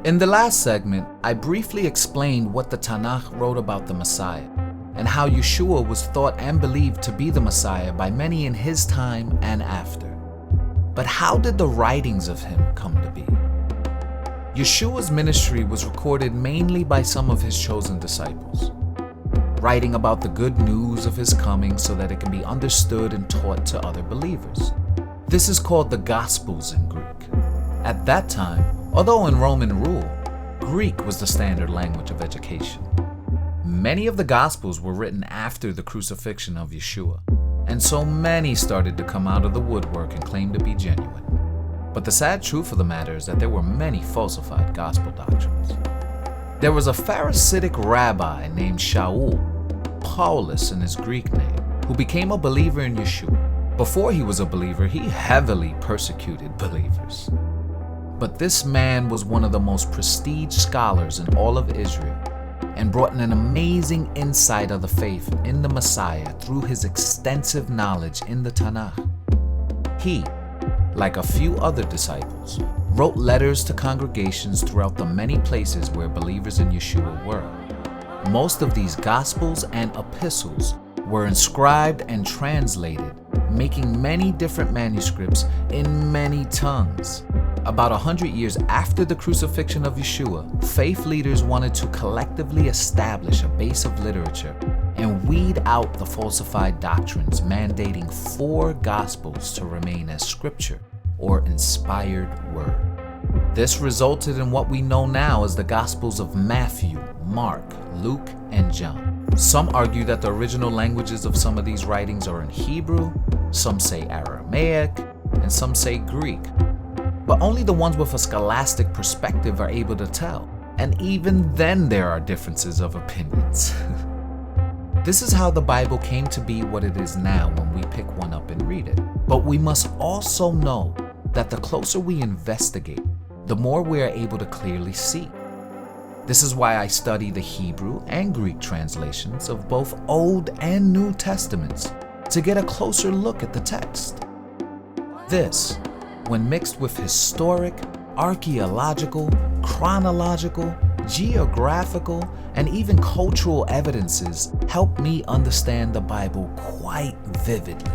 In the last segment, I briefly explained what the Tanakh wrote about the Messiah, and how Yeshua was thought and believed to be the Messiah by many in his time and after. But how did the writings of him come to be? Yeshua's ministry was recorded mainly by some of his chosen disciples, writing about the good news of his coming so that it can be understood and taught to other believers. This is called the Gospels in Greek. At that time, although in Roman rule, Greek was the standard language of education. Many of the Gospels were written after the crucifixion of Yeshua, and so many started to come out of the woodwork and claim to be genuine. But the sad truth of the matter is that there were many falsified gospel doctrines. There was a Pharisaic rabbi named Shaul, Paulus in his Greek name, who became a believer in Yeshua. Before he was a believer, he heavily persecuted believers. But this man was one of the most prestiged scholars in all of Israel, and brought an amazing insight of the faith in the Messiah through his extensive knowledge in the Tanakh. He, like a few other disciples, wrote letters to congregations throughout the many places where believers in Yeshua were. Most of these Gospels and epistles were inscribed and translated, making many different manuscripts in many tongues. About 100 years after the crucifixion of Yeshua, faith leaders wanted to collectively establish a base of literature and weed out the falsified doctrines, mandating 4 Gospels to remain as scripture or inspired word. This resulted in what we know now as the Gospels of Matthew, Mark, Luke, and John. Some argue that the original languages of some of these writings are in Hebrew, some say Aramaic, and some say Greek. But only the ones with a scholastic perspective are able to tell, and even then there are differences of opinions. This is how the Bible came to be what it is now when we pick one up and read it. But we must also know that the closer we investigate, the more we are able to clearly see. This is why I study the Hebrew and Greek translations of both Old and New Testaments to get a closer look at the text. This, when mixed with historic, archaeological, chronological, geographical, and even cultural evidences, help me understand the Bible quite vividly.